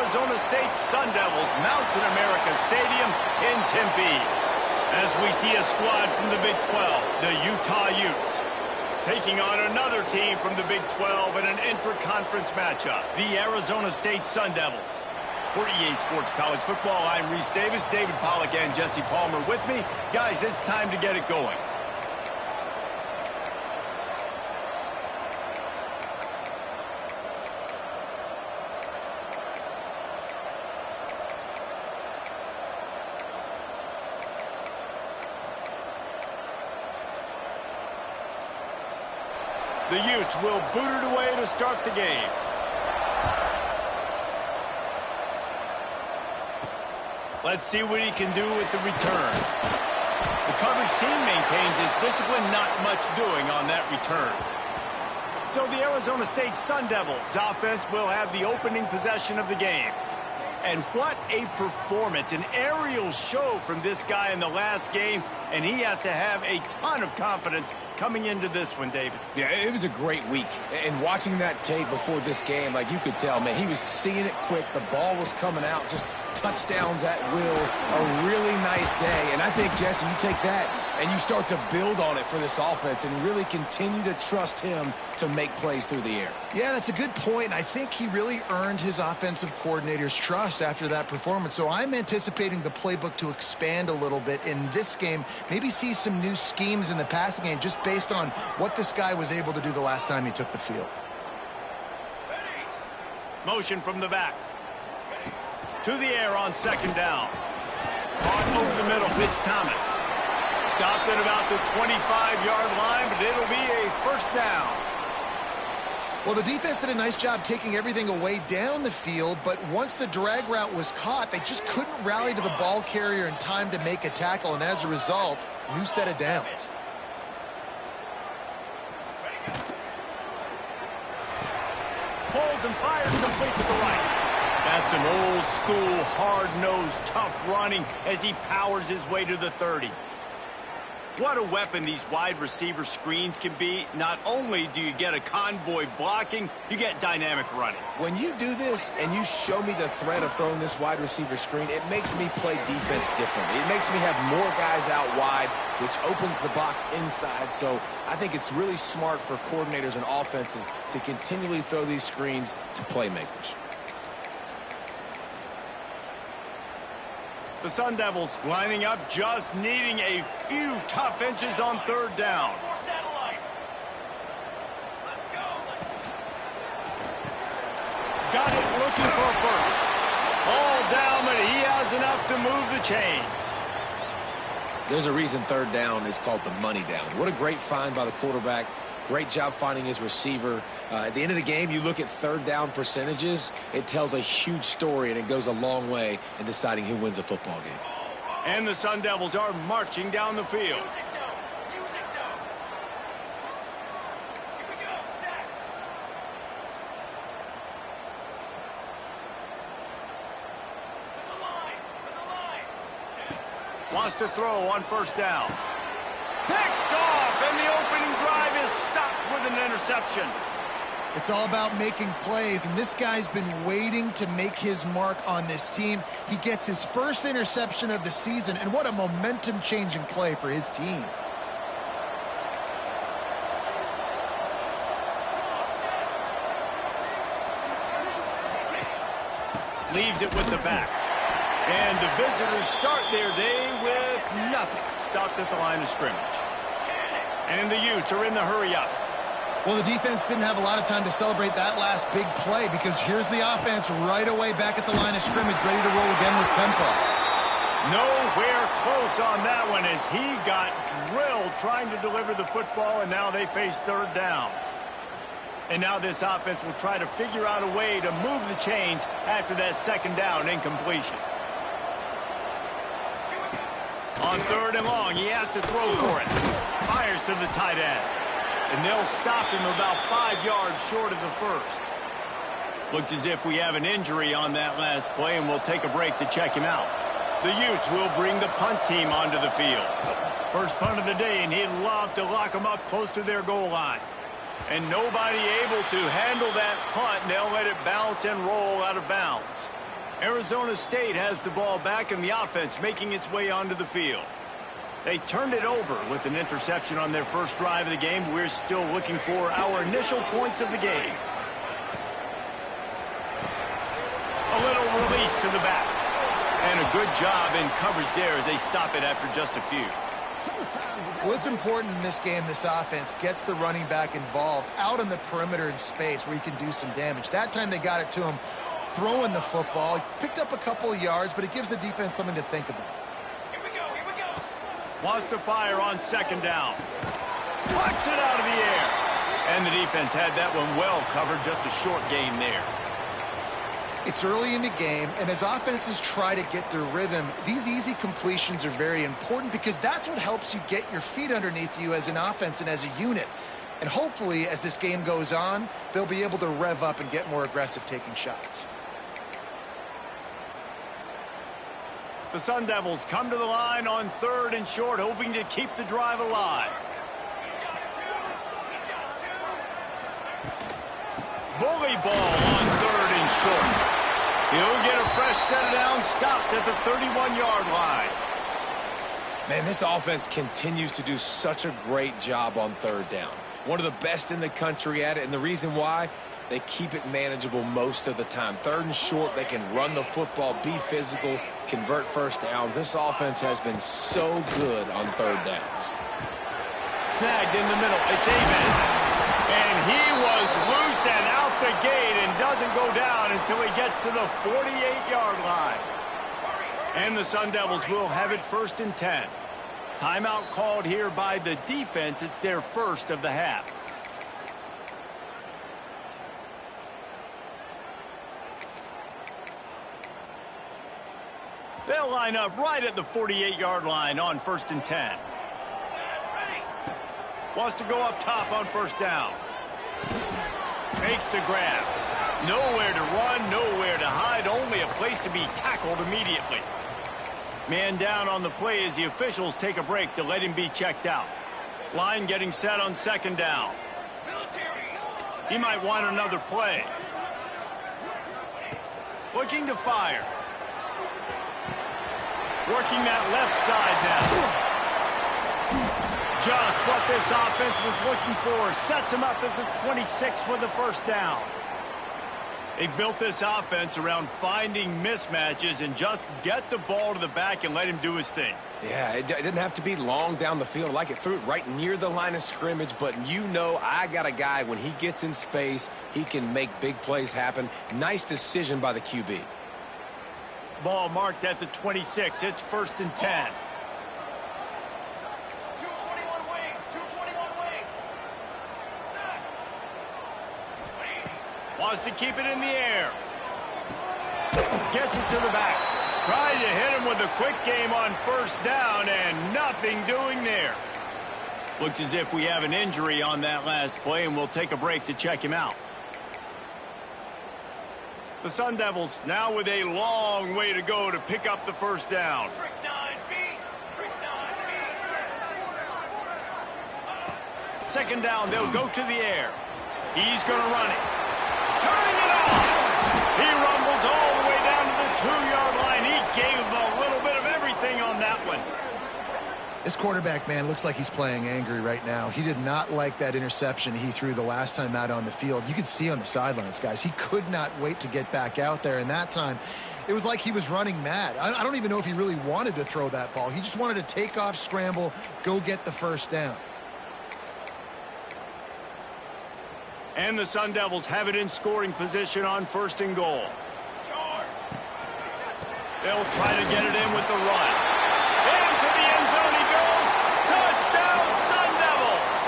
Arizona State Sun Devils mount in America Stadium in Tempe. As we see a squad from the Big 12, the Utah Utes, taking on another team from the Big 12 in an intra-conference matchup, the Arizona State Sun Devils. For EA Sports College Football, I'm Reese Davis, David Pollack, and Jesse Palmer with me. Guys, it's time to get it going. The Utes will boot it away to start the game. Let's see what he can do with the return. The coverage team maintains his discipline, not much doing on that return. So the Arizona State Sun Devils offense will have the opening possession of the game. And what a performance, an aerial show from this guy in the last game, and he has to have a ton of confidence coming into this one, David. Yeah, it was a great week. And watching that tape before this game, like you could tell, man, he was seeing it quick. The ball was coming out, just touchdowns at will. A really nice day. And I think, Jesse, you take that and you start to build on it for this offense and really continue to trust him to make plays through the air. Yeah, that's a good point. I think he really earned his offensive coordinator's trust after that performance. So I'm anticipating the playbook to expand a little bit in this game. Maybe see some new schemes in the passing game just based on what this guy was able to do the last time he took the field. Motion from the back. To the air on second down. Caught over the middle, Fitz Thomas. Stopped at about the 25-yard line, but it'll be a first down. Well, the defense did a nice job taking everything away down the field, but once the drag route was caught, they just couldn't rally to the ball carrier in time to make a tackle, and as a result, new set of downs. Pulls and fires complete to the right. That's an old-school, hard-nosed, tough running as he powers his way to the 30. What a weapon these wide receiver screens can be. Not only do you get a convoy blocking, you get dynamic running. When you do this and you show me the threat of throwing this wide receiver screen, it makes me play defense differently. It makes me have more guys out wide, which opens the box inside. So I think it's really smart for coordinators and offenses to continually throw these screens to playmakers. The Sun Devils lining up, just needing a few tough inches on third down. Got it, looking for a first. All down, but he has enough to move the chains. There's a reason third down is called the money down. What a great find by the quarterback. Great job finding his receiver. At the end of the game, you look at third down percentages. It tells a huge story, and it goes a long way in deciding who wins a football game. And the Sun Devils are marching down the field. Wants to throw on first down. Picked off, and the opening drive is stopped with an interception. It's all about making plays, and this guy's been waiting to make his mark on this team. He gets his first interception of the season, and what a momentum-changing play for his team. Leaves it with the back. And the visitors start their day with nothing. Stopped at the line of scrimmage. And the Utes are in the hurry-up. Well, the defense didn't have a lot of time to celebrate that last big play because here's the offense right away back at the line of scrimmage, ready to roll again with tempo. Nowhere close on that one as he got drilled trying to deliver the football, and now they face third down. And now this offense will try to figure out a way to move the chains after that second down incompletion. On third and long, he has to throw for it. Fires to the tight end. And they'll stop him about 5 yards short of the first. Looks as if we have an injury on that last play, and we'll take a break to check him out. The Utes will bring the punt team onto the field. First punt of the day, and he'd love to lock them up close to their goal line. And nobody able to handle that punt, and they'll let it bounce and roll out of bounds. Arizona State has the ball back, and the offense making its way onto the field. They turned it over with an interception on their first drive of the game. We're still looking for our initial points of the game. A little release to the back. And a good job in coverage there as they stop it after just a few. Well, it's important in this game this offense gets the running back involved out on the perimeter in space where he can do some damage. That time they got it to him throwing the football. He picked up a couple of yards, but it gives the defense something to think about. Here we go. Wants to fire on second down. Puts it out of the air. And the defense had that one well covered. Just a short gain there. It's early in the game, and as offenses try to get their rhythm, these easy completions are very important because that's what helps you get your feet underneath you as an offense and as a unit. And hopefully, as this game goes on, they'll be able to rev up and get more aggressive taking shots. The Sun Devils come to the line on 3rd and short, hoping to keep the drive alive. Bully ball on 3rd and short. He'll get a fresh set down, stopped at the 31-yard line. Man, this offense continues to do such a great job on 3rd down. One of the best in the country at it, and the reason why, they keep it manageable most of the time. 3rd and short, they can run the football, be physical, convert first downs. This offense has been so good on 3rd downs. Snagged in the middle. It's Amen. And he was loose and out the gate and doesn't go down until he gets to the 48-yard line. And the Sun Devils will have it 1st and 10. Timeout called here by the defense. It's their first of the half. They'll line up right at the 48-yard line on 1st and 10. Wants to go up top on 1st down. Makes the grab. Nowhere to run, nowhere to hide, only a place to be tackled immediately. Man down on the play as the officials take a break to let him be checked out. Line getting set on 2nd down. He might want another play. Looking to fire. Working that left side now. Just what this offense was looking for. Sets him up at the 26 with the 1st down. They built this offense around finding mismatches and just get the ball to the back and let him do his thing. Yeah, it didn't have to be long down the field. Like it threw it right near the line of scrimmage, but you know I got a guy, when he gets in space, he can make big plays happen. Nice decision by the QB. Ball marked at the 26. It's 1st and 10. Wants to keep it in the air. Gets it to the back. Trying to hit him with a quick game on 1st down, and nothing doing there. Looks as if we have an injury on that last play, and we'll take a break to check him out. The Sun Devils now with a long way to go to pick up the 1st down. Second down, they'll go to the air. He's going to run it. Turning it off. He rumbles all the way down to the 2-yard line. He gave him a little bit of everything on that one. This quarterback, man, looks like he's playing angry right now. He did not like that interception he threw the last time out on the field. You could see on the sidelines, guys. He could not wait to get back out there, and that time it was like he was running mad. I don't even know if he really wanted to throw that ball. He just wanted to take off, scramble, go get the 1st down. And the Sun Devils have it in scoring position on 1st and goal. They'll try to get it in with the run. Into the end zone he goes. Touchdown, Sun Devils!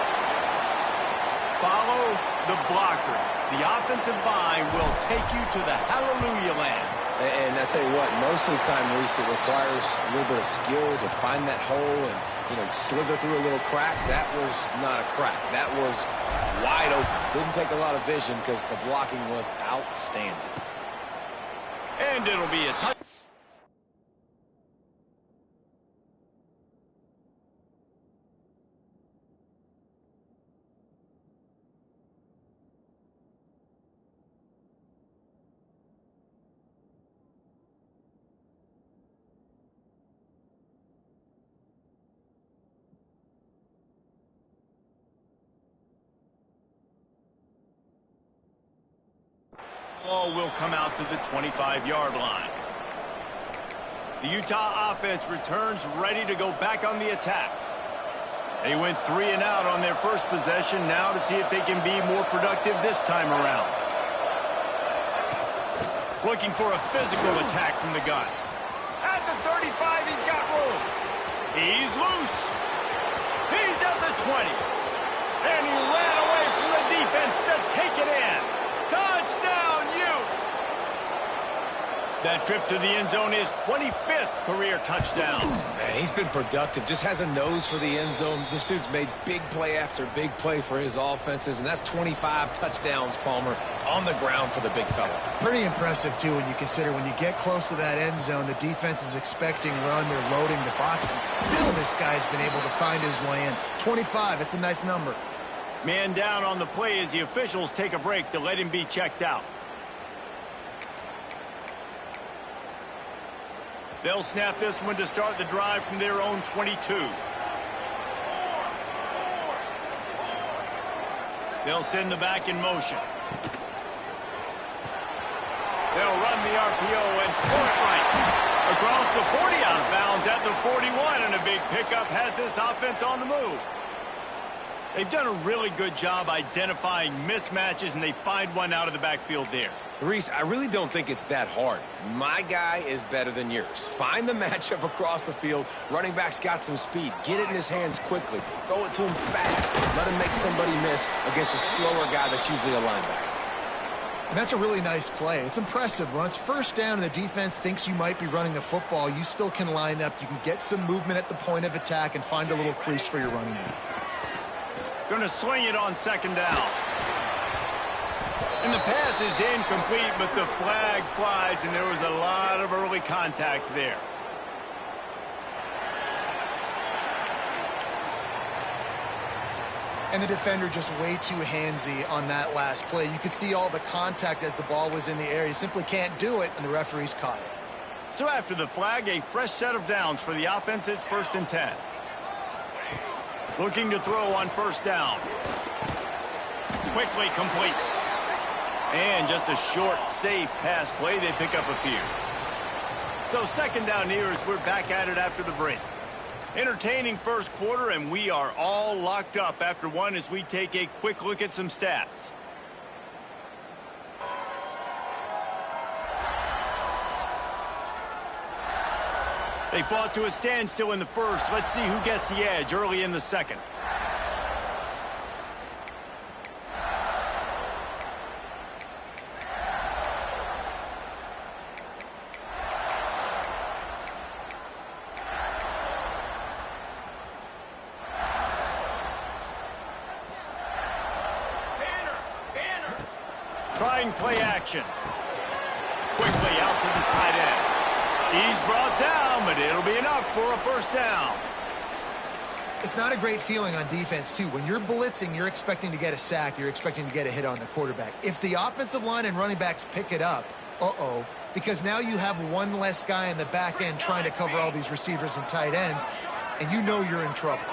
Follow the blockers. The offensive line will take you to the hallelujah land. And I tell you what, most of the time, Reese, it requires a little bit of skill to find that hole and, slither through a little crack. That was not a crack. That was wide open. Didn't take a lot of vision because the blocking was outstanding. And it'll be a touchdown. Ball will come out to the 25-yard line. The Utah offense returns ready to go back on the attack. They went 3 and out on their first possession, now to see if they can be more productive this time around. Looking for a physical attack from the gun. At the 35, he's got room. He's loose. He's at the 20. And he ran away from the defense to take it in. Touchdown, Utes! That trip to the end zone is 25th career touchdown. Man, he's been productive. Just has a nose for the end zone. This dude's made big play after big play for his offenses, and that's 25 touchdowns, Palmer, on the ground for the big fella. Pretty impressive, too, when you consider when you get close to that end zone, the defense is expecting run, they're loading the box, and still this guy's been able to find his way in. 25, it's a nice number. Man down on the play as the officials take a break to let him be checked out. They'll snap this one to start the drive from their own 22. They'll send the back in motion. They'll run the RPO and throw it right across the 40, out of bounds at the 41, and a big pickup has this offense on the move. They've done a really good job identifying mismatches, and they find one out of the backfield there. Reese, I really don't think it's that hard. My guy is better than yours. Find the matchup across the field. Running back's got some speed. Get it in his hands quickly. Throw it to him fast. Let him make somebody miss against a slower guy that's usually a linebacker. And that's a really nice play. It's impressive. When it's first down and the defense thinks you might be running the football, you still can line up. You can get some movement at the point of attack and find a little crease for your running back. Going to swing it on second down. And the pass is incomplete, but the flag flies, and there was a lot of early contact there. And the defender just way too handsy on that last play. You could see all the contact as the ball was in the air. You simply can't do it, and the referees caught it. So after the flag, a fresh set of downs for the offense. It's 1st and 10. Looking to throw on first down. Quickly complete. And just a short, safe pass play. They pick up a few. So second down here as we're back at it after the break. Entertaining first quarter, and we are all locked up after one as we take a quick look at some stats. They fought to a standstill in the first. Let's see who gets the edge early in the second. Trying play action. Quickly out to the tight end. He's brought down, but it'll be enough for a first down. It's not a great feeling on defense, too. When you're blitzing, you're expecting to get a sack. You're expecting to get a hit on the quarterback. If the offensive line and running backs pick it up, because now you have one less guy in the back end trying to cover all these receivers and tight ends, and you know you're in trouble.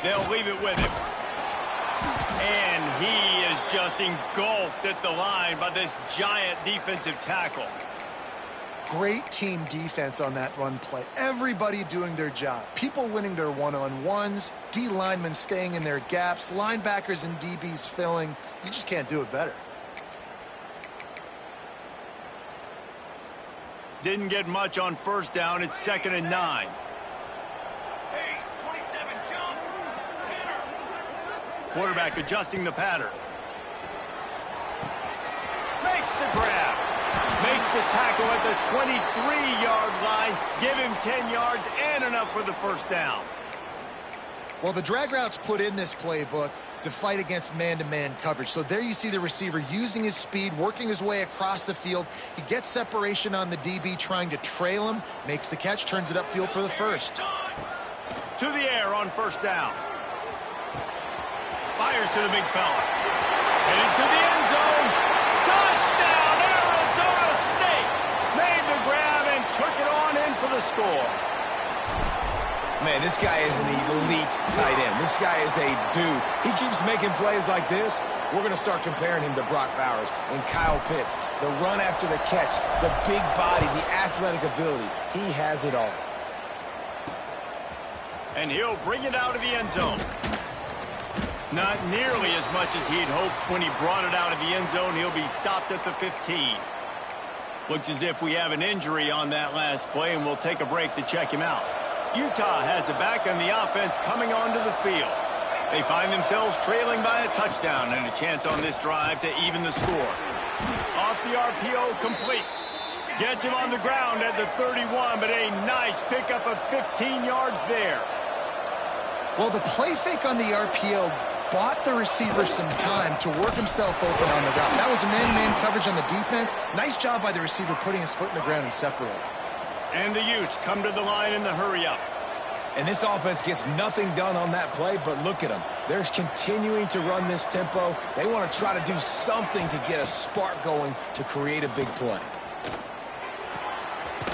They'll leave it with him. And he is just engulfed at the line by this giant defensive tackle. Great team defense on that run play. Everybody doing their job. People winning their one-on-ones, D linemen staying in their gaps, linebackers and DBs filling. You just can't do it better. Didn't get much on first down. It's 2nd and 9. Quarterback adjusting the pattern. Makes the grab. Makes the tackle at the 23-yard line. Give him 10 yards and enough for the first down. Well, the drag routes put in this playbook to fight against man-to-man coverage. So there you see the receiver using his speed, working his way across the field. He gets separation on the DB, trying to trail him, makes the catch, turns it upfield for the first. To the air on first down. Fires to the big fella. Headed to the end zone. Touchdown, Arizona State. Made the grab and took it on in for the score. Man, this guy is an elite tight end. This guy is a dude. He keeps making plays like this. we're going to start comparing him to Brock Bowers and Kyle Pitts. The run after the catch, the big body, the athletic ability. He has it all. And he'll bring it out of the end zone. Not nearly as much as he'd hoped when he brought it out of the end zone. He'll be stopped at the 15. Looks as if we have an injury on that last play, and we'll take a break to check him out. Utah has it back on the offense coming onto the field. They find themselves trailing by a touchdown and a chance on this drive to even the score. Off the RPO, complete. Gets him on the ground at the 31, but a nice pickup of 15 yards there. Well, the play fake on the RPO bought the receiver some time to work himself open on the route. That was a man-to-man coverage on the defense. Nice job by the receiver putting his foot in the ground and separating. And the Utes come to the line in the hurry-up. And this offense gets nothing done on that play, but look at them. They're continuing to run this tempo. They want to try to do something to get a spark going to create a big play.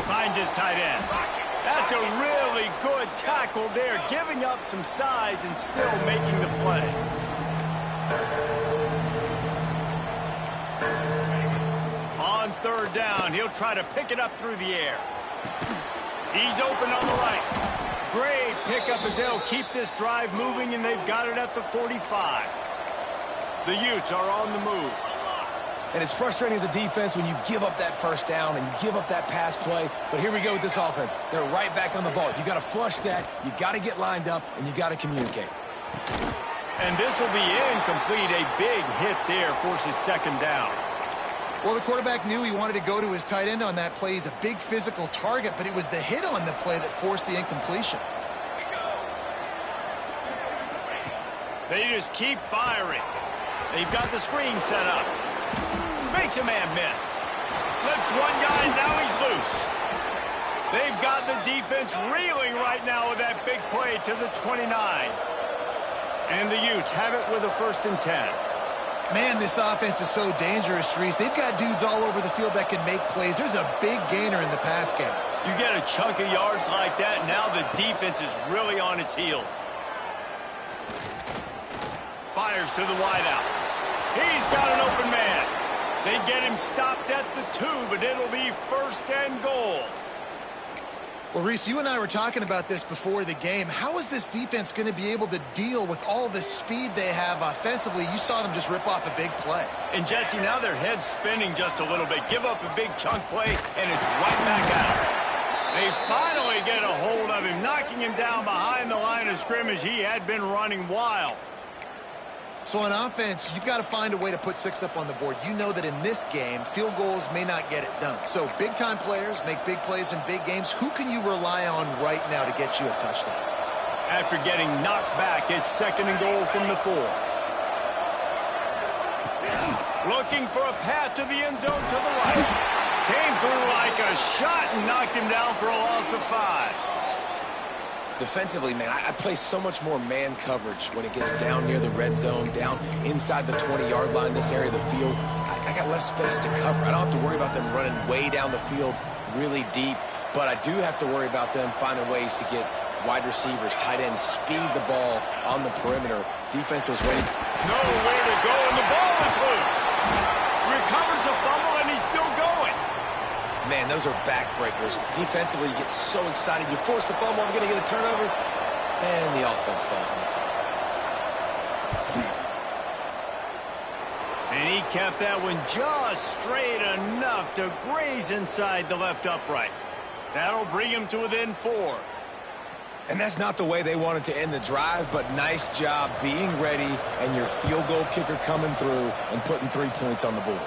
Finds his tight end. That's a really good tackle there, giving up some size and still making the play. On third down, he'll try to pick it up through the air. He's open on the right. Great pickup as they'll keep this drive moving, and they've got it at the 45. The Utes are on the move. And it's frustrating as a defense when you give up that first down and you give up that pass play. But here we go with this offense. They're right back on the ball. You got to flush that. You got to get lined up, and you got to communicate. And this will be incomplete. A big hit there forces second down. Well, the quarterback knew he wanted to go to his tight end on that play. He's a big physical target, but it was the hit on the play that forced the incompletion. They just keep firing. They've got the screen set up. Makes a man miss. Slips one guy, and now he's loose. They've got the defense reeling right now with that big play to the 29. And the Utes have it with a 1st and 10. Man, this offense is so dangerous, Reese. They've got dudes all over the field that can make plays. There's a big gainer in the pass game. You get a chunk of yards like that, now the defense is really on its heels. Fires to the wideout. He's got an open man. They get him stopped at the 2, but it'll be 1st and goal. Well, Reese, you and I were talking about this before the game. How is this defense going to be able to deal with all the speed they have offensively? You saw them just rip off a big play. And, Jesse, now their head's spinning just a little bit. Give up a big chunk play, and it's right back at them. They finally get a hold of him, knocking him down behind the line of scrimmage. He had been running wild. So on offense, you've got to find a way to put 6 up on the board. You know that in this game, field goals may not get it done. So big-time players make big plays in big games. Who can you rely on right now to get you a touchdown? After getting knocked back, it's 2nd and goal from the 4. Looking for a path to the end zone to the right. Came through like a shot and knocked him down for a loss of 5. Defensively, man, I play so much more man coverage when it gets down near the red zone, down inside the 20-yard line, this area of the field. I got less space to cover. I don't have to worry about them running way down the field really deep, but I do have to worry about them finding ways to get wide receivers, tight ends, speed the ball on the perimeter. Defense was ready. Nowhere to go, and the ball is loose. Recovers the fumble, and he's still going. Man, those are backbreakers. Defensively, you get so excited. You force the fumble, I'm going to get a turnover, and the offense falls on the field. And he kept that one just straight enough to graze inside the left upright. That'll bring him to within 4. And that's not the way they wanted to end the drive, but nice job being ready and your field goal kicker coming through and putting 3 points on the board.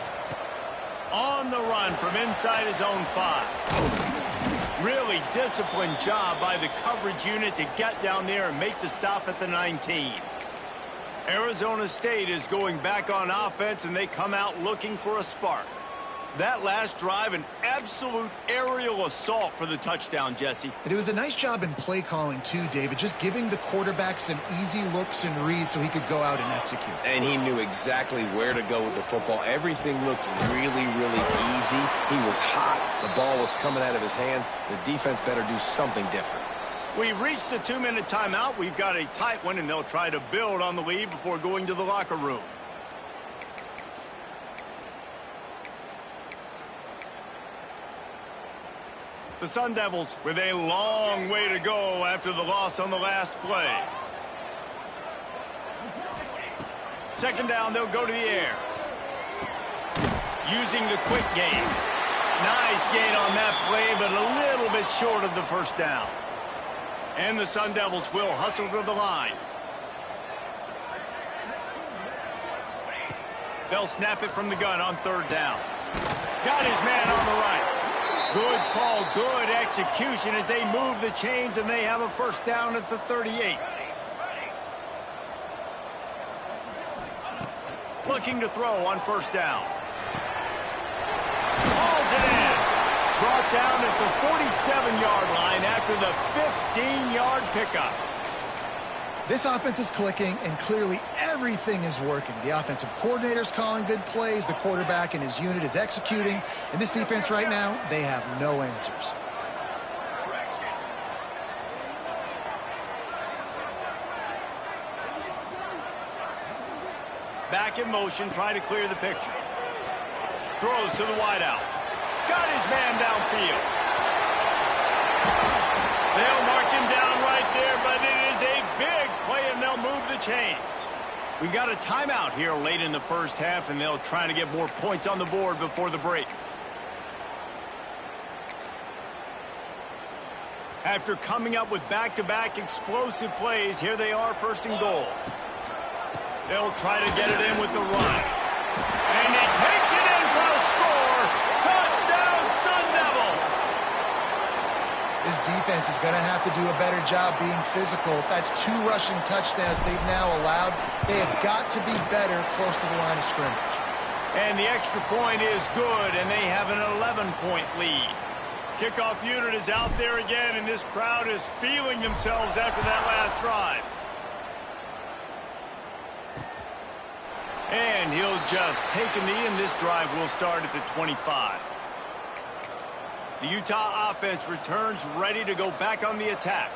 On the run from inside his own 5. Really disciplined job by the coverage unit to get down there and make the stop at the 19. Arizona State is going back on offense, and they come out looking for a spark. That last drive, an absolute aerial assault for the touchdown, Jesse. And it was a nice job in play calling, too, David, just giving the quarterback some easy looks and reads so he could go out and execute. And he knew exactly where to go with the football. Everything looked really, really easy. He was hot. The ball was coming out of his hands. The defense better do something different. We've reached the 2-minute timeout. We've got a tight one, and they'll try to build on the lead before going to the locker room. The Sun Devils with a long way to go after the loss on the last play. Second down, they'll go to the air. Using the quick game. Nice gain on that play, but a little bit short of the first down. And the Sun Devils will hustle to the line. They'll snap it from the gun on third down. Got his man on the right. Good call, good execution as they move the chains, and they have a first down at the 38. Looking to throw on first down. Hauls it in. Brought down at the 47-yard line after the 15-yard pickup. This offense is clicking, and clearly everything is working. The offensive coordinator's calling good plays. The quarterback and his unit is executing. And this defense right now, they have no answers. Back in motion, trying to clear the picture. Throws to the wideout. Got his man downfield. They'll mark him down right there, but it is a big play, and they'll move the chains. We got a timeout here late in the first half, and they'll try to get more points on the board before the break. After coming up with back-to-back explosive plays, here they are, first and goal. They'll try to get it in with the run. And he takes it in for a score. Touchdown, Sun Devils. This defense is going to have to do a better job being physical. That's 2 rushing touchdowns they've now allowed. They have got to be better close to the line of scrimmage. And the extra point is good, and they have an 11-point lead. Kickoff unit is out there again, and this crowd is feeling themselves after that last drive. And he'll just take a knee, and this drive will start at the 25. The Utah offense returns ready to go back on the attack.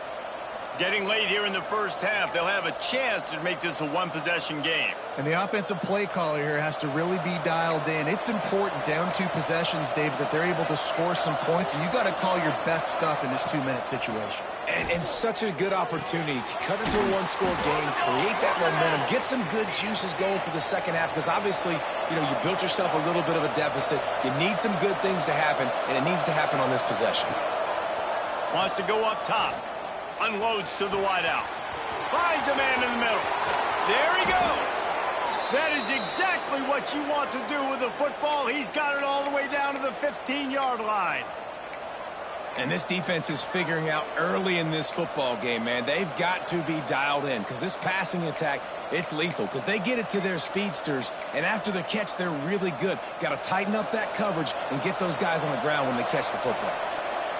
Getting late here in the first half, they'll have a chance to make this a one-possession game. And the offensive play caller here has to really be dialed in. It's important down 2 possessions, David, that they're able to score some points. So you got to call your best stuff in this 2-minute situation. And such a good opportunity to cut into a one-score game, create that momentum, get some good juices going for the second half, because obviously, you built yourself a little bit of a deficit. You need some good things to happen, and it needs to happen on this possession. Wants to go up top. Unloads to the wideout. Finds a man in the middle. There he goes. That is exactly what you want to do with the football. He's got it all the way down to the 15-yard line. And this defense is figuring out early in this football game, man. They've got to be dialed in, because this passing attack, it's lethal, because they get it to their speedsters, and after the catch, they're really good. Got to tighten up that coverage and get those guys on the ground when they catch the football.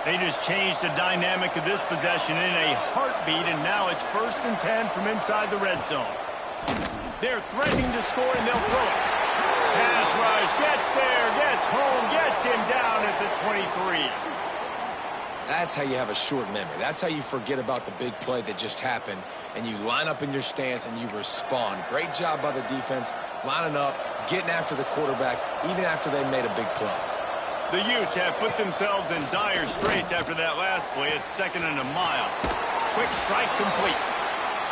They just changed the dynamic of this possession in a heartbeat, and now it's 1st and 10 from inside the red zone. They're threatening to score, and they'll throw it. Pass rush, gets there, gets home, gets him down at the 23. That's how you have a short memory. That's how you forget about the big play that just happened, and you line up in your stance and you respond. Great job by the defense, lining up, getting after the quarterback, even after they made a big play. The Utes have put themselves in dire straits after that last play. It's 2nd and a mile. Quick strike complete.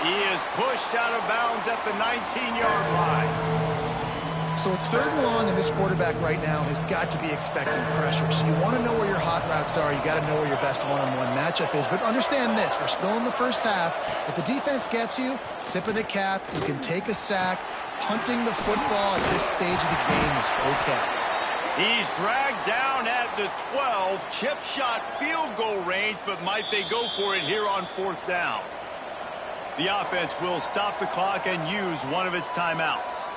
He is pushed out of bounds at the 19-yard line. So it's 3rd and long, and this quarterback right now has got to be expecting pressure. So you want to know where your hot routes are. You got to know where your best one-on-one matchup is. But understand this, we're still in the first half. If the defense gets you, tip of the cap, you can take a sack. Punting the football at this stage of the game is okay. He's dragged down at the 12, chip shot field goal range, but might they go for it here on 4th down? The offense will stop the clock and use one of its timeouts.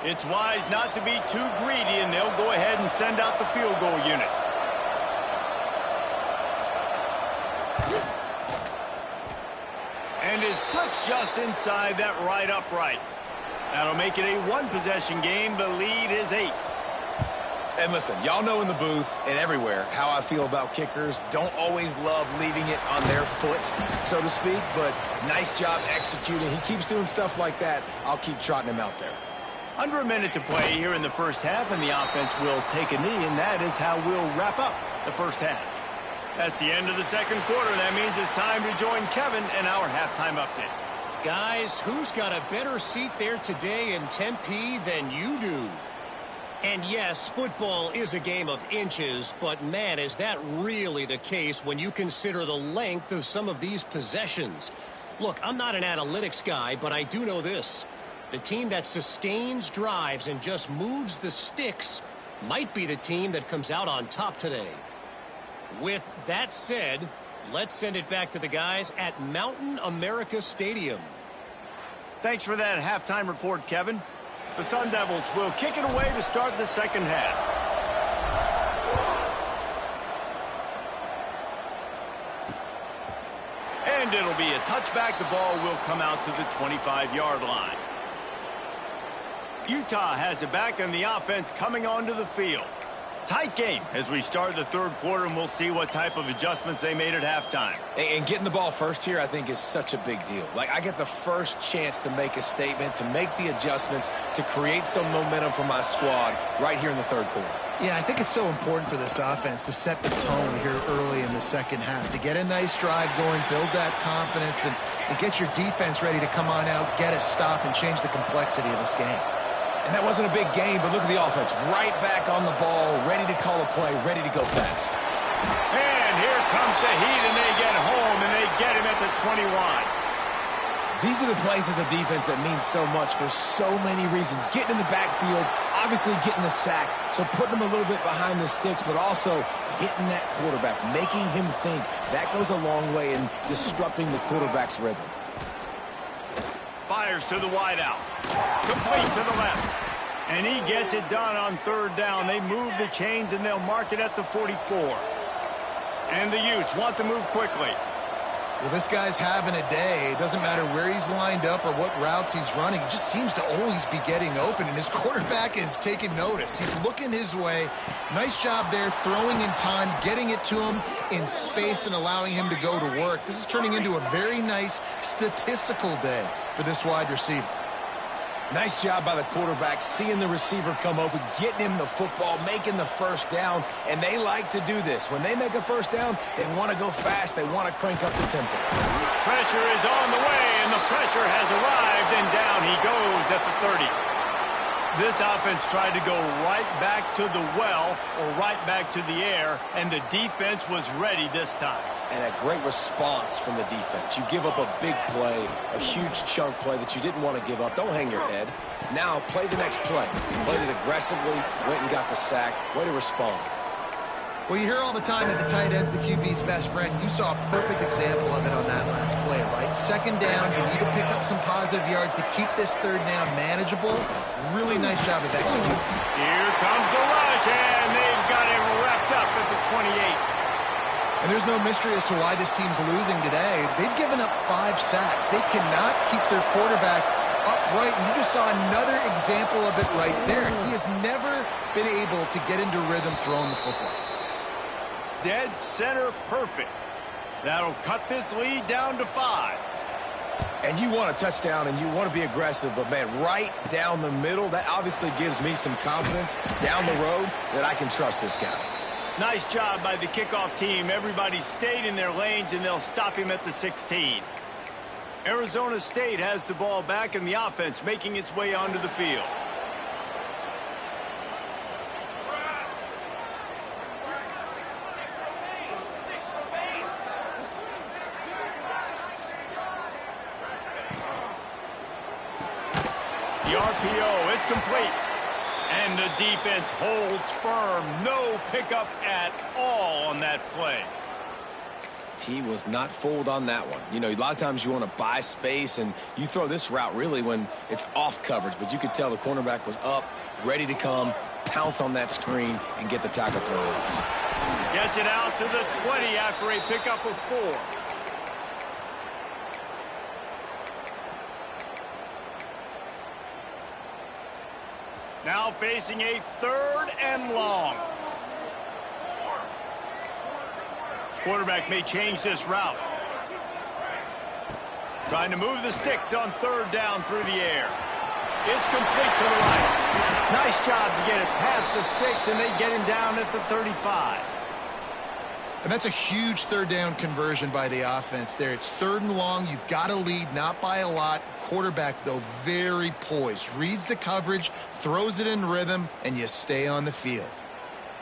It's wise not to be too greedy, and they'll go ahead and send out the field goal unit. And his slip's just inside that right upright. That'll make it a one-possession game. The lead is 8. And listen, y'all know in the booth and everywhere how I feel about kickers. Don't always love leaving it on their foot, so to speak, but nice job executing. He keeps doing stuff like that. I'll keep trotting him out there. Under a minute to play here in the first half, and the offense will take a knee, and that is how we'll wrap up the first half. That's the end of the second quarter. That means it's time to join Kevin and our halftime update. Guys, who's got a better seat there today in Tempe than you do? And yes, football is a game of inches, but man, is that really the case when you consider the length of some of these possessions. Look, I'm not an analytics guy, but I do know this. The team that sustains drives and just moves the sticks might be the team that comes out on top today. With that said, let's send it back to the guys at Mountain America Stadium. Thanks for that halftime report, Kevin. The Sun Devils will kick it away to start the second half. And it'll be a touchback. The ball will come out to the 25-yard line. Utah has it back, and the offense coming onto the field. Tight game as we start the third quarter, and we'll see what type of adjustments they made at halftime. And getting the ball first here, I think, is such a big deal. Like, I get the first chance to make a statement, to make the adjustments, to create some momentum for my squad right here in the third quarter. Yeah, I think it's so important for this offense to set the tone here early in the second half, to get a nice drive going, build that confidence, and get your defense ready to come on out, get a stop, and change the complexity of this game. And that wasn't a big game, but look at the offense. Right back on the ball, ready to call a play, ready to go fast. And here comes the heat, and they get home, and they get him at the 21. These are the plays as a defense that mean so much for so many reasons. Getting in the backfield, obviously getting the sack, so putting them a little bit behind the sticks, but also hitting that quarterback, making him think. That goes a long way in disrupting the quarterback's rhythm. Fires to the wideout. Complete to the left. And he gets it done on third down. They move the chains, and they'll mark it at the 44. And the Utes want to move quickly. Well, this guy's having a day. It doesn't matter where he's lined up or what routes he's running. He just seems to always be getting open, and his quarterback is taking notice. He's looking his way. Nice job there, throwing in time, getting it to him in space and allowing him to go to work. This is turning into a very nice statistical day for this wide receiver. Nice job by the quarterback, seeing the receiver come open, getting him the football, making the first down, and they like to do this. When they make a first down, they want to go fast. They want to crank up the tempo. Pressure is on the way, and the pressure has arrived, and down he goes at the 30. This offense tried to go right back to the well or right back to the air, and the defense was ready this time. And a great response from the defense. You give up a big play, a huge chunk play that you didn't want to give up. Don't hang your head. Now play the next play. Played it aggressively, went and got the sack. Way to respond. Well, you hear all the time that the tight end's the QB's best friend. You saw a perfect example of it on that last play, right? Second down, you need to pick up some positive yards to keep this third down manageable. Really nice job of executing. Here comes the rush, and they've got it wrapped up at the 28. And there's no mystery as to why this team's losing today. They've given up 5 sacks. They cannot keep their quarterback upright. And you just saw another example of it right there. He has never been able to get into rhythm throwing the football. Dead center perfect. That'll cut this lead down to 5. And you want a touchdown and you want to be aggressive, but man, right down the middle, that obviously gives me some confidence down the road that I can trust this guy. Nice job by the kickoff team. Everybody stayed in their lanes, and they'll stop him at the 16. Arizona State has the ball back, and the offense making its way onto the field. The RPO, it's complete. And the defense holds firm. No pickup at all on that play. He was not fooled on that one. You know, a lot of times you want to buy space, and you throw this route really when it's off coverage. But you could tell the cornerback was up, ready to come, pounce on that screen, and get the tackle for a loss. Gets it out to the 20 after a pickup of 4. Now facing a 3rd and long. Quarterback may change this route. Trying to move the sticks on 3rd down through the air. It's complete to the right. Nice job to get it past the sticks, and they get him down at the 35. And that's a huge third down conversion by the offense there. It's 3rd and long. You've got to lead, not by a lot. Quarterback, though, very poised. Reads the coverage, throws it in rhythm, and you stay on the field.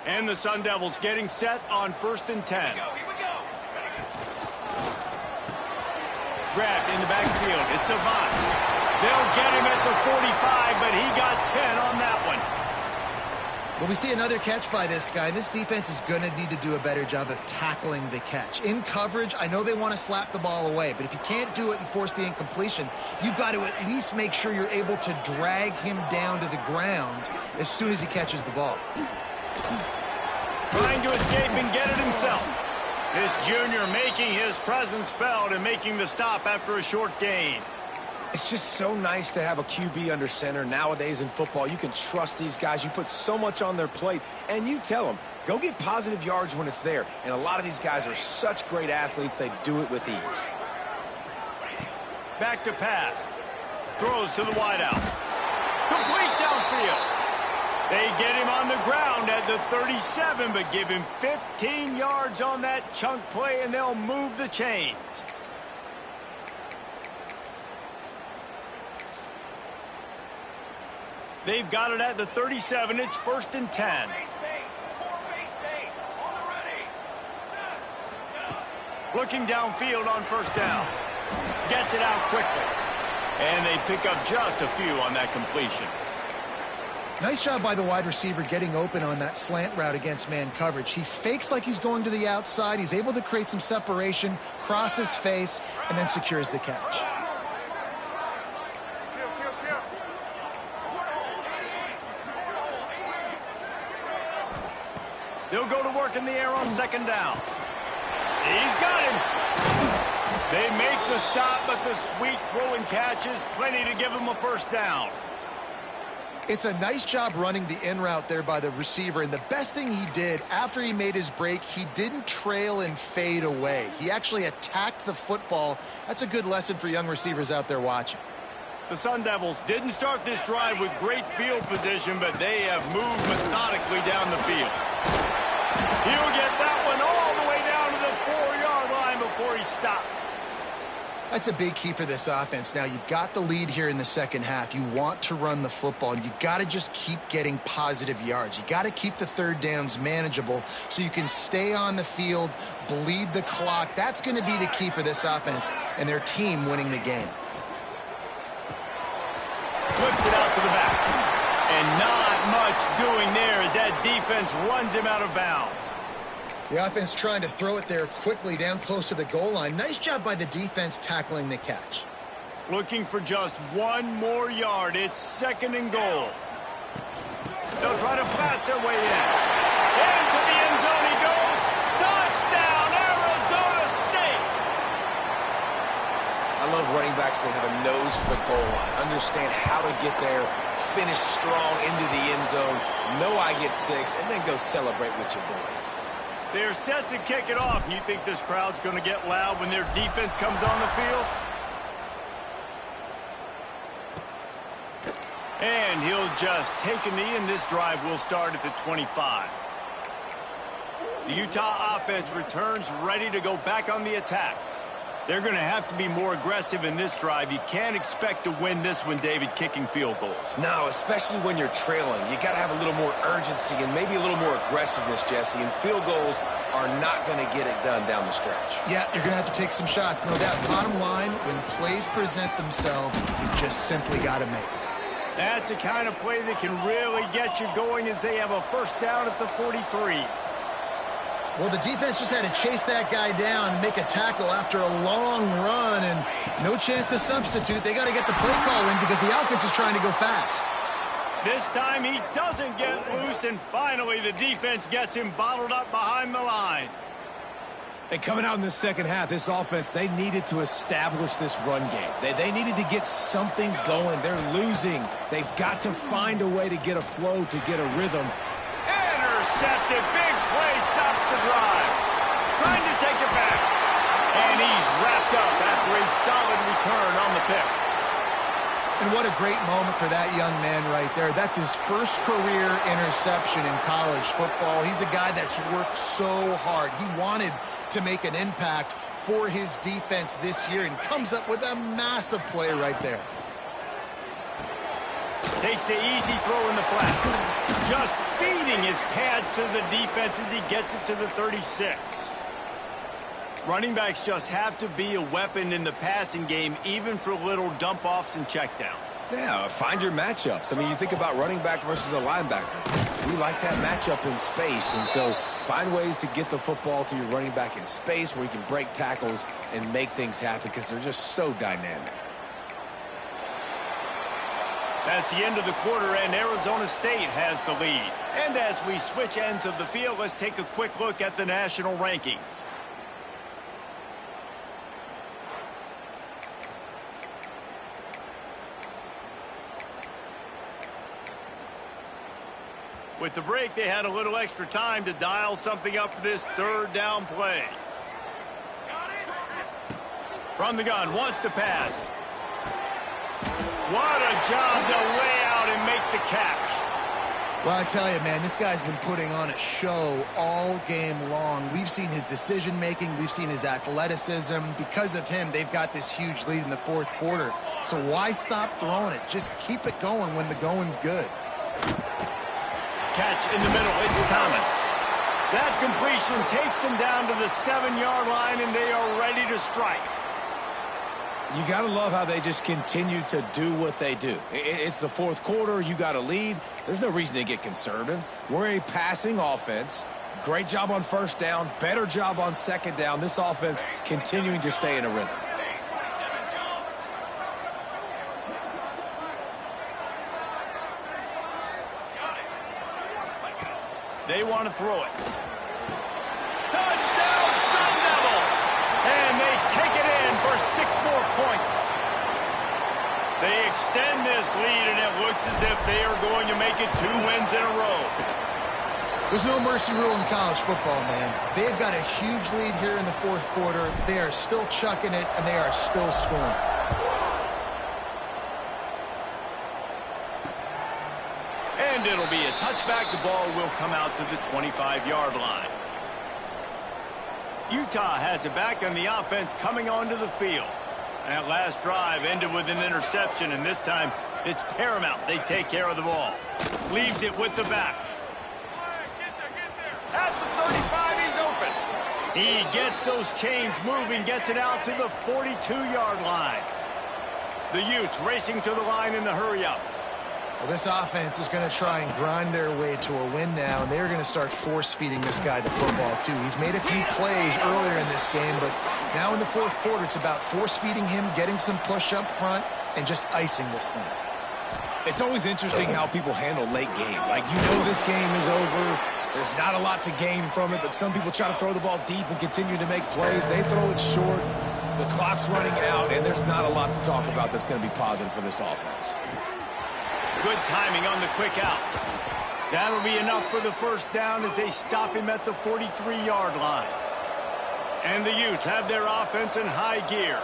And the Sun Devils getting set on 1st and 10. Grabbed in the backfield. It's Savant. They'll get him at the 45, but he got 10 on that one. Well, we see another catch by this guy. This defense is going to need to do a better job of tackling the catch. In coverage, I know they want to slap the ball away, but if you can't do it and force the incompletion, you've got to at least make sure you're able to drag him down to the ground as soon as he catches the ball. Trying to escape and get it himself. This junior making his presence felt and making the stop after a short gain. It's just so nice to have a QB under center. Nowadays in football, you can trust these guys. You put so much on their plate, and you tell them, go get positive yards when it's there. And a lot of these guys are such great athletes, they do it with ease. Back to pass. Throws to the wideout. Complete downfield. They get him on the ground at the 37, but give him 15 yards on that chunk play, and they'll move the chains. They've got it at the 37. It's 1st and 10. Looking downfield on 1st down. Gets it out quickly. And they pick up just a few on that completion. Nice job by the wide receiver getting open on that slant route against man coverage. He fakes like he's going to the outside. He's able to create some separation, cross his face, and then secures the catch. They'll go to work in the air on 2nd down. He's got him. They make the stop, but the sweet throw and catch is plenty to give him a 1st down. It's a nice job running the in route there by the receiver, and the best thing he did after he made his break, he didn't trail and fade away. He actually attacked the football. That's a good lesson for young receivers out there watching. The Sun Devils didn't start this drive with great field position, but they have moved methodically down the field. He'll get that one all the way down to the 4-yard line before he stopped. That's a big key for this offense. Now, you've got the lead here in the 2nd half. You want to run the football, and you got to just keep getting positive yards. You got to keep the 3rd downs manageable so you can stay on the field, bleed the clock. That's going to be the key for this offense and their team winning the game. Flips it out to the back. And not much doing there as that defense runs him out of bounds. The offense trying to throw it there quickly down close to the goal line. Nice job by the defense tackling the catch. Looking for just 1 more yard. It's 2nd and goal. They'll try to pass their way in. Into the end zone he goes. Touchdown, Arizona State! I love running backs that have a nose for the goal line. Understand how to get there, finish strong into the end zone, know I get 6, and then go celebrate with your boys. They're set to kick it off. You think this crowd's going to get loud when their defense comes on the field? And he'll just take a knee, and this drive will start at the 25. The Utah offense returns ready to go back on the attack. They're going to have to be more aggressive in this drive. You can't expect to win this one, David, kicking field goals. No, especially when you're trailing. You got to have a little more urgency and maybe a little more aggressiveness, Jesse. And field goals are not going to get it done down the stretch. Yeah, you're going to have to take some shots, no doubt. Bottom line, when plays present themselves, you just simply got to make them. That's the kind of play that can really get you going as they have a 1st down at the 43. Well, the defense just had to chase that guy down and make a tackle after a long run, and no chance to substitute. They got to get the play call in because the offense is trying to go fast. This time he doesn't get loose, and finally the defense gets him bottled up behind the line. And coming out in the 2nd half, this offense, they needed to establish this run game. They needed to get something going. They're losing. They've got to find a way to get a flow, to get a rhythm. Intercepted. Big play stops the drive. Trying to take it back. And he's wrapped up after a solid return on the pick. And what a great moment for that young man right there. That's his first career interception in college football. He's a guy that's worked so hard. He wanted to make an impact for his defense this year and comes up with a massive play right there. Takes the easy throw in the flat. Just feeding his pads to the defense as he gets it to the 36. Running backs just have to be a weapon in the passing game, even for little dump-offs and checkdowns. Yeah, find your matchups. I mean, you think about running back versus a linebacker. We like that matchup in space, and so find ways to get the football to your running back in space where you can break tackles and make things happen because they're just so dynamic. That's the end of the quarter, and Arizona State has the lead. And as we switch ends of the field, let's take a quick look at the national rankings. With the break, they had a little extra time to dial something up for this third down play. From the gun, wants to pass. What a job to lay out and make the catch. Well, I tell you, man, this guy's been putting on a show all game long. We've seen his decision-making. We've seen his athleticism. Because of him, they've got this huge lead in the fourth quarter. So why stop throwing it? Just keep it going when the going's good. Catch in the middle, it's Thomas. That completion takes them down to the 7-yard line, and they are ready to strike. You got to love how they just continue to do what they do. It's the fourth quarter. You got a lead. There's no reason to get conservative. We're a passing offense. Great job on first down. Better job on second down. This offense continuing to stay in a rhythm. They want to throw it. Touchdown, Sun Devils! And they take it in for 6 more points. They extend this lead, and it looks as if they are going to make it 2 wins in a row. There's no mercy rule in college football, man. They've got a huge lead here in the fourth quarter. They are still chucking it, and they are still scoring. And it'll be a touchback. The ball will come out to the 25-yard line. Utah has it back on the offense coming onto the field. That last drive ended with an interception, and this time it's paramount they take care of the ball. Leaves it with the back. At the 35, he's open. He gets those chains moving, gets it out to the 42-yard line. The Utes racing to the line in the hurry-up. Well, this offense is going to try and grind their way to a win now, and they're going to start force-feeding this guy the football, too. He's made a few plays earlier in this game, but now in the fourth quarter, it's about force-feeding him, getting some push up front, and just icing this thing. It's always interesting how people handle late game. Like, you know this game is over. There's not a lot to gain from it, but some people try to throw the ball deep and continue to make plays. They throw it short. The clock's running out, and there's not a lot to talk about that's going to be positive for this offense. Good timing on the quick out. That'll be enough for the first down as they stop him at the 43-yard line. And the Utes have their offense in high gear.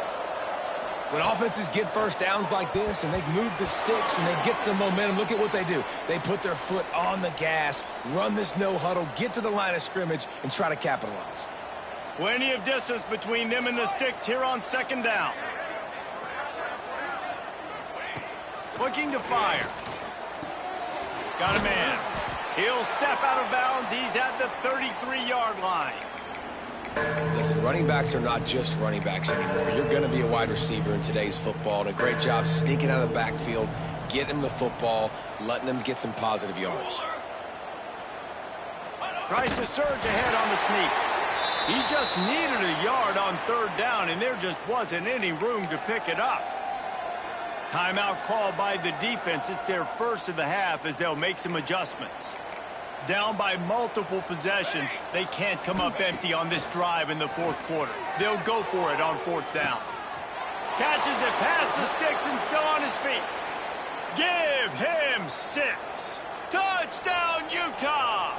When offenses get first downs like this and they move the sticks and they get some momentum, look at what they do. They put their foot on the gas, run this no huddle, get to the line of scrimmage, and try to capitalize. Plenty of distance between them and the sticks here on second down. Looking to fire. Got a man. He'll step out of bounds. He's at the 33-yard line. Listen, running backs are not just running backs anymore. You're going to be a wide receiver in today's football, and a great job sneaking out of the backfield, getting them the football, letting them get some positive yards. Tries to surge ahead on the sneak. He just needed a yard on third down, and there just wasn't any room to pick it up. Timeout called by the defense. It's their first of the half as they'll make some adjustments. Down by multiple possessions, they can't come up empty on this drive in the fourth quarter. They'll go for it on fourth down. Catches it past the sticks and still on his feet. Give him 6. Touchdown, Utah!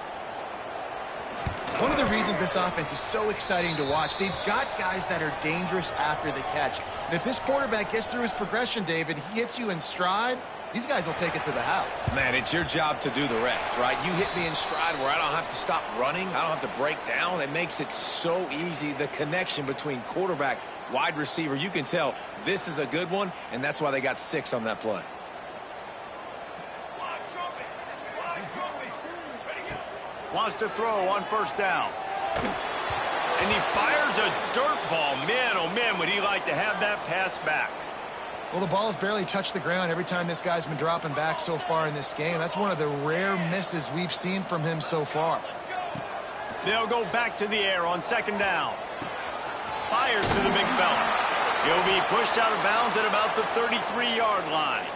One of the reasons this offense is so exciting to watch, they've got guys that are dangerous after the catch. And if this quarterback gets through his progression, David, he hits you in stride, these guys will take it to the house. Man, it's your job to do the rest, right? You hit me in stride where I don't have to stop running. I don't have to break down. It makes it so easy, the connection between quarterback, wide receiver. You can tell this is a good one, and that's why they got 6 on that play. Wants to throw on first down. And he fires a dirt ball. Man, oh man, would he like to have that pass back. Well, the ball's barely touched the ground every time this guy's been dropping back so far in this game. That's one of the rare misses we've seen from him so far. They'll go back to the air on second down. Fires to the big fella. He'll be pushed out of bounds at about the 33-yard line.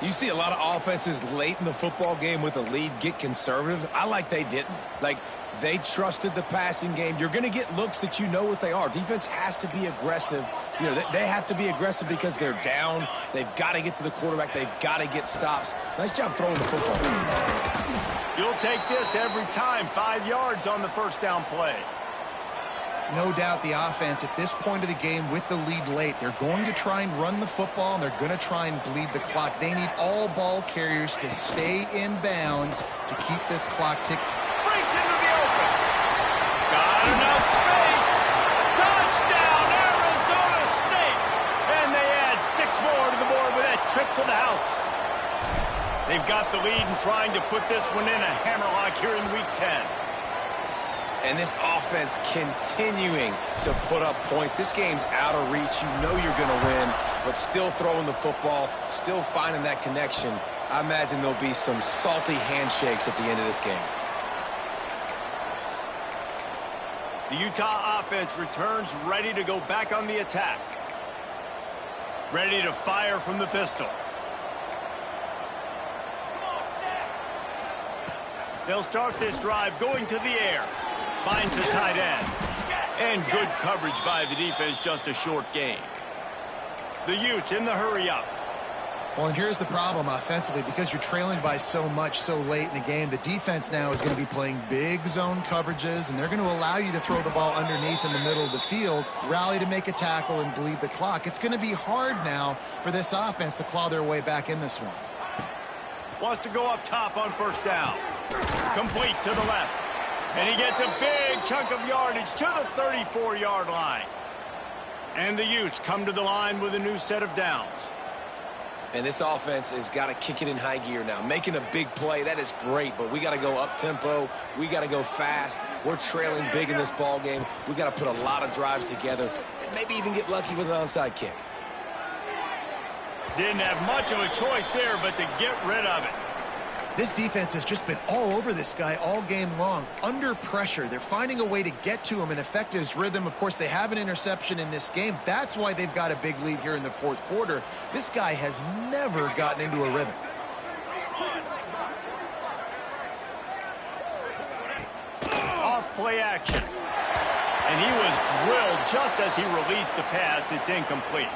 You see a lot of offenses late in the football game with a lead get conservative. I like they didn't. Like, they trusted the passing game. You're going to get looks that you know what they are. Defense has to be aggressive. You know, they have to be aggressive because they're down. They've got to get to the quarterback. They've got to get stops. Nice job throwing the football. You'll take this every time. 5 yards on the first down play. No doubt the offense at this point of the game with the lead late, they're going to try and run the football, and they're going to try and bleed the clock. They need all ball carriers to stay in bounds to keep this clock ticking. Breaks into the open. Got enough space. Touchdown, Arizona State. And they add 6 more to the board with that trip to the house. They've got the lead and trying to put this one in a hammerlock here in Week 10. And this offense continuing to put up points. This game's out of reach. You know you're going to win, but still throwing the football, still finding that connection. I imagine there'll be some salty handshakes at the end of this game. The Utah offense returns ready to go back on the attack. Ready to fire from the pistol. They'll start this drive going to the air. Finds the tight end. And good coverage by the defense, just a short gain. The Utes in the hurry-up. Well, and here's the problem offensively. Because you're trailing by so much so late in the game, the defense now is going to be playing big zone coverages, and they're going to allow you to throw the ball underneath in the middle of the field, rally to make a tackle, and bleed the clock. It's going to be hard now for this offense to claw their way back in this one. Wants to go up top on first down. Complete to the left. And he gets a big chunk of yardage to the 34-yard line. And the Utes come to the line with a new set of downs. And this offense has got to kick it in high gear now. Making a big play, that is great, but we got to go up-tempo. We got to go fast. We're trailing big in this ball game. We got to put a lot of drives together and maybe even get lucky with an onside kick. Didn't have much of a choice there, but to get rid of it. This defense has just been all over this guy all game long. Under pressure, they're finding a way to get to him and affect his rhythm. Of course, they have an interception in this game. That's why they've got a big lead here in the fourth quarter. This guy has never gotten into a rhythm. Off play action. And he was drilled just as he released the pass. It's incomplete.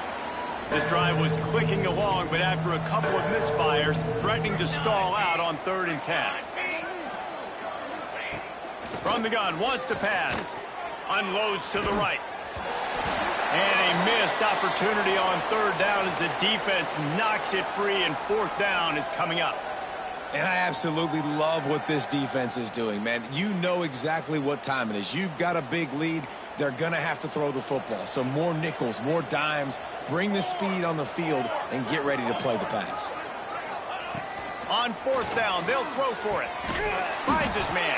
This drive was clicking along, but after a couple of misfires, threatening to stall out on 3rd and 10. From the gun, wants to pass. Unloads to the right. And a missed opportunity on 3rd down as the defense knocks it free, and 4th down is coming up. And I absolutely love what this defense is doing, man. You know exactly what time it is. You've got a big lead. They're going to have to throw the football. So more nickels, more dimes. Bring the speed on the field and get ready to play the pass. On 4th down, they'll throw for it. Finds his man.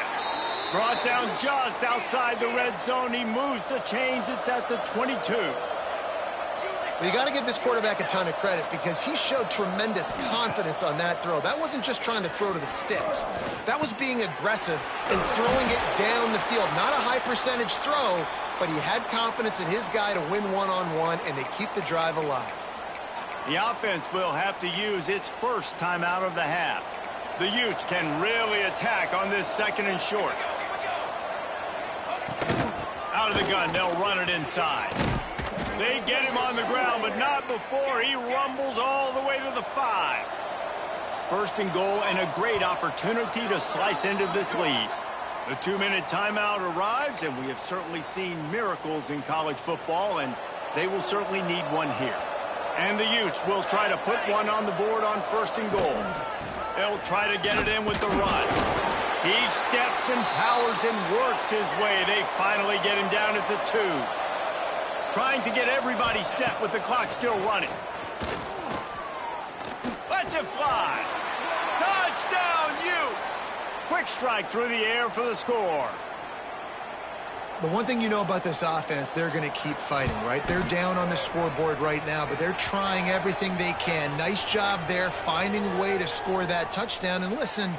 Brought down just outside the red zone. He moves the chains. It's at the 22. Well, you got to give this quarterback a ton of credit because he showed tremendous confidence on that throw. That wasn't just trying to throw to the sticks. That was being aggressive and throwing it down the field. Not a high percentage throw, but he had confidence in his guy to win one-on-one, and they keep the drive alive. The offense will have to use its first timeout of the half. The Utes can really attack on this 2nd and short. Out of the gun, they'll run it inside. They get him on the ground, but not before he rumbles all the way to the 5. 1st and goal, and a great opportunity to slice into this lead. The 2-minute timeout arrives, and we have certainly seen miracles in college football, and they will certainly need one here. And the Utes will try to put one on the board on 1st and goal. They'll try to get it in with the run. He steps and powers and works his way. They finally get him down at the 2. Trying to get everybody set with the clock still running. Lets it fly. Touchdown, Utes! Quick strike through the air for the score. The one thing you know about this offense, they're going to keep fighting, right? They're down on the scoreboard right now, but they're trying everything they can. Nice job there, finding a way to score that touchdown. And listen,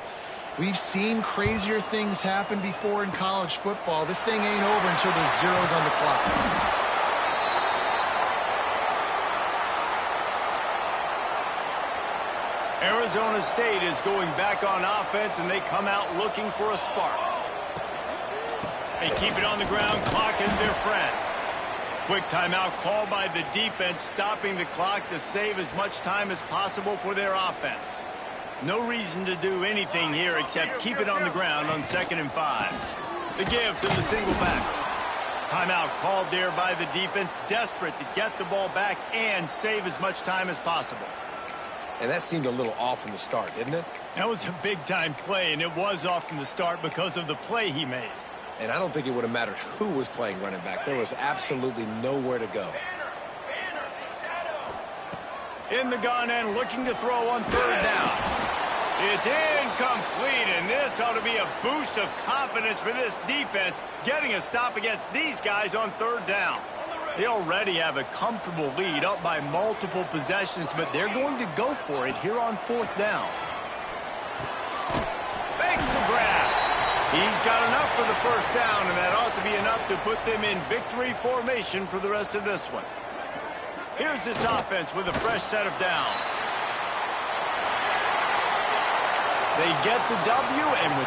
we've seen crazier things happen before in college football. This thing ain't over until there's zeros on the clock. Arizona State is going back on offense, and they come out looking for a spark. They keep it on the ground. Clock is their friend. Quick timeout called by the defense, stopping the clock to save as much time as possible for their offense. No reason to do anything here except keep it on the ground on 2nd and 5. The give to the single back. Timeout called there by the defense, desperate to get the ball back and save as much time as possible. And that seemed a little off from the start, didn't it? That was a big-time play, and it was off from the start because of the play he made. And I don't think it would have mattered who was playing running back. There was absolutely nowhere to go. In the gun and looking to throw on 3rd down. It's incomplete, and this ought to be a boost of confidence for this defense, getting a stop against these guys on 3rd down. They already have a comfortable lead up by multiple possessions, but they're going to go for it here on 4th down. Makes the grab. He's got enough for the 1st down, and that ought to be enough to put them in victory formation for the rest of this one. Here's this offense with a fresh set of downs. They get the W, and with that